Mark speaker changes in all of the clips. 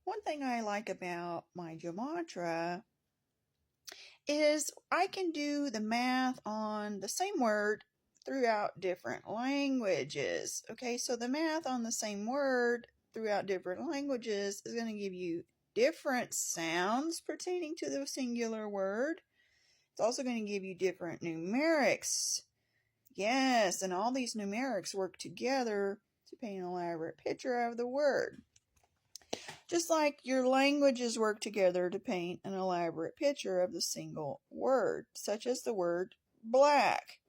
Speaker 1: One thing I like about my gematria is I can do the math on the same word throughout different languages. Okay, so the math on the same word throughout different languages is going to give you different sounds pertaining to the singular word. It's also going to give you different numerics. Yes, and all these numerics work together to paint an elaborate picture of the word. Just like your languages work together to paint an elaborate picture of the single word, such as the word black.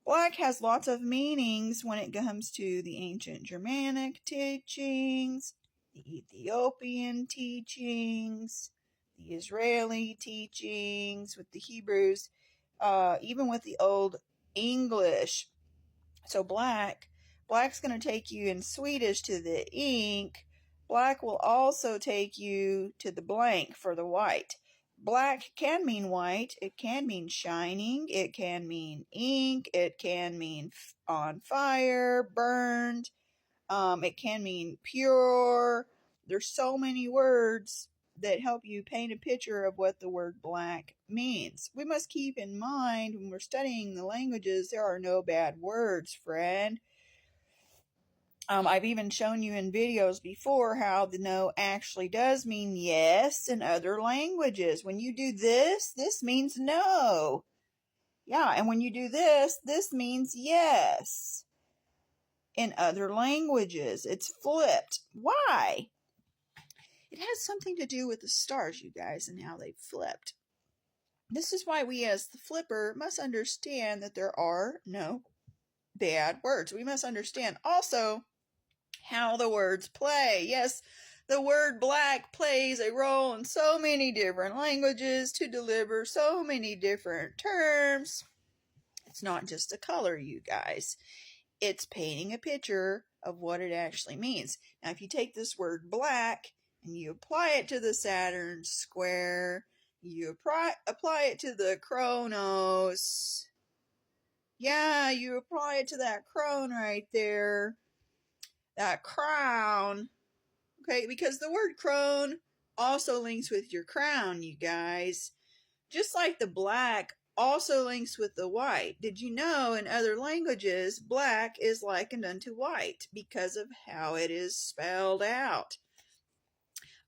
Speaker 1: Black has lots of meanings when it comes to the ancient Germanic teachings, the Ethiopian teachings, the Israeli teachings with the Hebrews, even with the Old English. So black's going to take you in Swedish to the ink. Black will also take you to the blank for the white. Black can mean white. It can mean shining. It can mean ink. It can mean on fire, burned. It can mean pure. There's so many words that help you paint a picture of what the word black means. We must keep in mind when we're studying the languages, there are no bad words, friend. I've even shown you in videos before how the no actually does mean yes in other languages. When you do this means no. Yeah, and when you do this means yes. In other languages, it's flipped. Why? It has something to do with the stars, you guys, and how they flipped. This is why we as the flipper must understand that there are no bad words. We must understand also how the words play. Yes, the word black plays a role in so many different languages to deliver so many different terms. It's not just a color, you guys. It's painting a picture of what it actually means. Now, if you take this word black and you apply it to the Saturn square, you apply it to the Chronos. Yeah, you apply it to that crone right there. That crown. Okay, because the word crone also links with your crown, you guys. Just like the black also links with the white. Did you know in other languages, black is likened unto white because of how it is spelled out?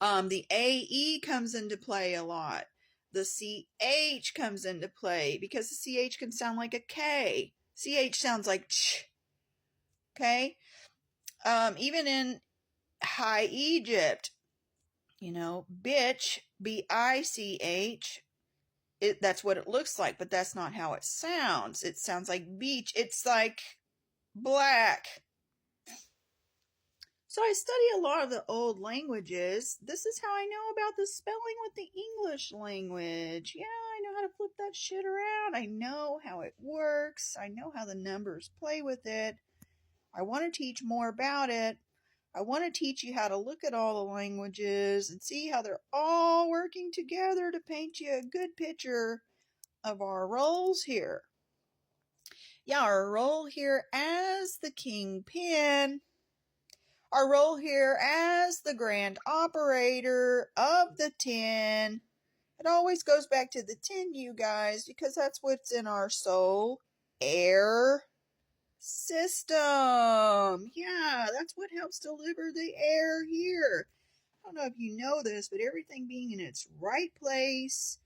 Speaker 1: The AE comes into play a lot. The CH comes into play because the CH can sound like a K. CH sounds like ch. Okay? Even in High Egypt, bitch, B-I-C-H, that's what it looks like, but that's not how it sounds. It sounds like beach. It's like black. So I study a lot of the old languages. This is how I know about the spelling with the English language. Yeah, I know how to flip that shit around. I know how it works. I know how the numbers play with it. I want to teach more about it. I want to teach you how to look at all the languages and see how they're all working together to paint you a good picture of our roles here. Yeah, our role here as the kingpin, our role here as the grand operator of the 10. It always goes back to the 10, you guys, because that's what's in our soul air system. Yeah, that's what helps deliver the air here. I don't know if you know this, but everything being in its right place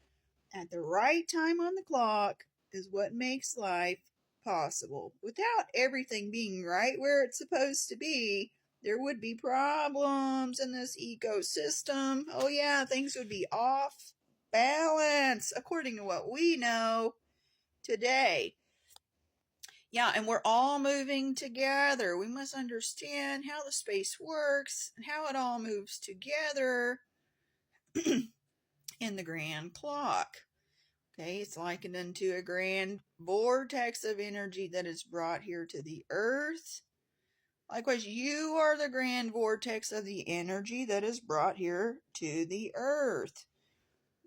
Speaker 1: at the right time on the clock is what makes life possible. Without everything being right where it's supposed to be, there would be problems in this ecosystem. Oh yeah, things would be off balance according to what we know today. Yeah, and we're all moving together. We must understand how the space works and how it all moves together in the grand clock. Okay, it's likened unto a grand vortex of energy that is brought here to the earth. Likewise, you are the grand vortex of the energy that is brought here to the earth.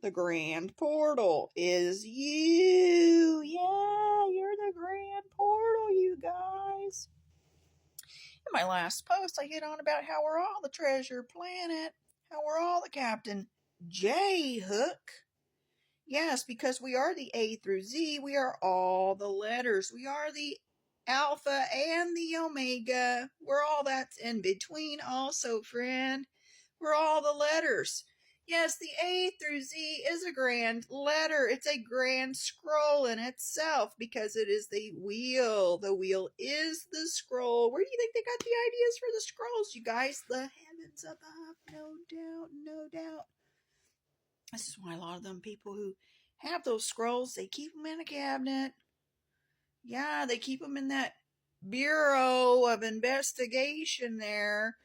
Speaker 1: The grand portal is you. Yeah, you're the grand portal, you guys. In my last post, I hit on about how we're all the treasure planet, how we're all the captain. J hook. Yes, because we are the A through Z. We are all the letters. We are the alpha and the omega. We're all that's in between also, friend. We're all the letters. Yes, the A through Z is a grand letter. It's a grand scroll in itself because it is the wheel. The wheel is the scroll. Where do you think they got the ideas for the scrolls, you guys? The heavens above, no doubt, no doubt. This is why a lot of them people who have those scrolls, they keep them in a cabinet. Yeah, they keep them in that bureau of investigation there.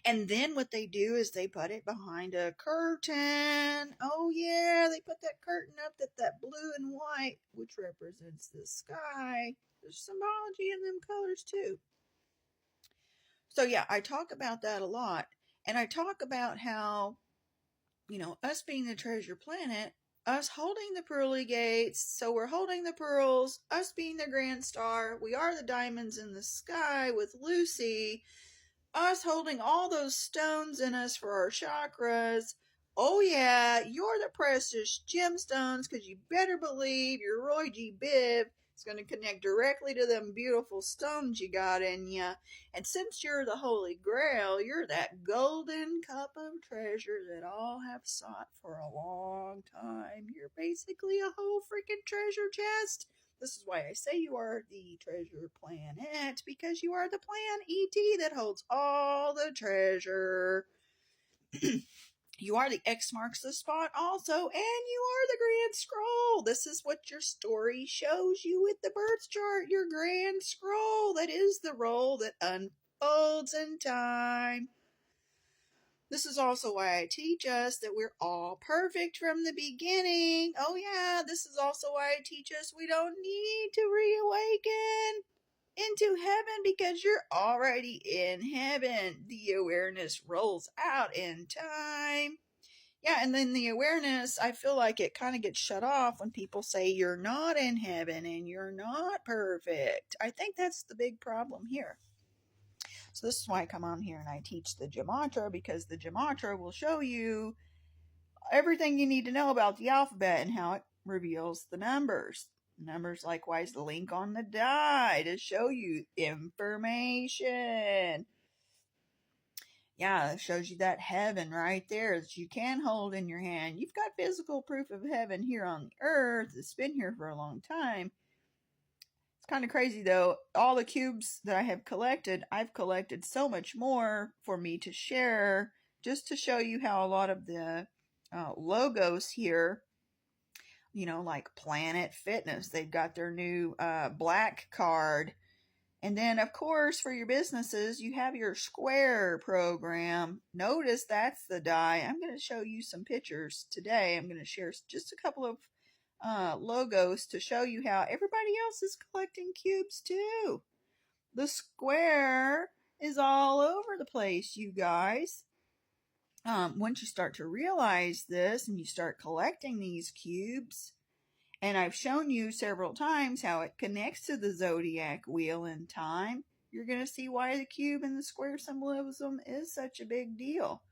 Speaker 1: And then what they do is they put it behind a curtain. Oh yeah, they put that curtain up, that blue and white, which represents the sky. There's symbology in them colors too. So yeah, I talk about that a lot. And I talk about how, us being the treasure planet, us holding the pearly gates, so we're holding the pearls, us being the grand star, we are the diamonds in the sky with Lucy, us holding all those stones in us for our chakras. Oh yeah, you're the precious gemstones, because you better believe your Roy G. Biv is going to connect directly to them beautiful stones you got in ya. And since you're the Holy Grail, you're that golden cup of treasure that all have sought for a long time. You're basically a whole freaking treasure chest. This is why I say you are the treasure planet, because you are the planET that holds all the treasure. You are the X marks the spot also, and you are the grand scroll. This is what your story shows you with the birth chart, your grand scroll. That is the roll that unfolds in time. This is also why I teach us that we're all perfect from the beginning. Oh yeah, this is also why I teach us we don't need to reawaken into heaven because you're already in heaven. The awareness rolls out in time. Yeah, and then the awareness, I feel like it kind of gets shut off when people say you're not in heaven and you're not perfect. I think that's the big problem here. So this is why I come on here and I teach the Gematria, because the Gematria will show you everything you need to know about the alphabet and how it reveals the numbers. Numbers likewise link on the die to show you information. Yeah, it shows you that heaven right there that you can hold in your hand. You've got physical proof of heaven here on the earth. It's been here for a long time. It's kind of crazy though. All the cubes that I have collected, I've collected so much more for me to share, just to show you how a lot of the logos here, like Planet Fitness, they've got their new black card. And then, of course, for your businesses, you have your Square program. Notice that's the die. I'm going to show you some pictures today. I'm going to share just a couple of logos to show you how everybody else is collecting cubes too. The Square is all over the place, you guys. Once you start to realize this and you start collecting these cubes, and I've shown you several times how it connects to the zodiac wheel in time, you're going to see why the cube and the square symbolism is such a big deal.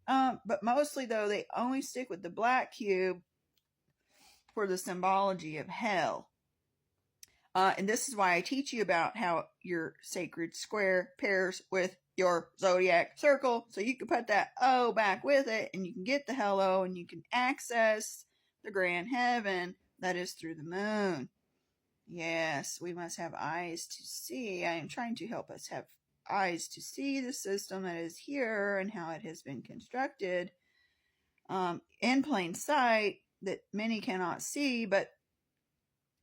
Speaker 1: But mostly, though, they only stick with the black cube for the symbology of hell. And this is why I teach you about how your sacred square pairs with your zodiac circle. So you can put that O back with it, and you can get the hello, and you can access the grand heaven that is through the moon. Yes, we must have eyes to see. I am trying to help us have eyes to see the system that is here and how it has been constructed in plain sight that many cannot see, but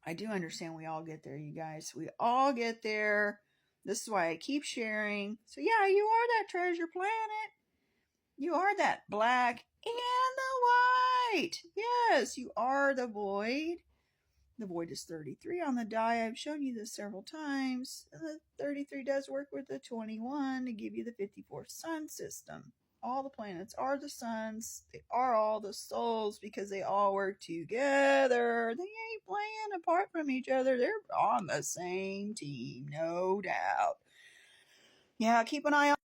Speaker 1: I do understand we all get there, you guys. We all get there. This is why I keep sharing. So yeah, you are that treasure planet. You are that black and the white. Yes, you are the void. The void is 33 on the die. I've shown you this several times. The 33 does work with the 21 to give you the 54 sun system. All the planets are the suns. They are all the souls because they all work together. They ain't playing apart from each other. They're on the same team, no doubt. Yeah, keep an eye on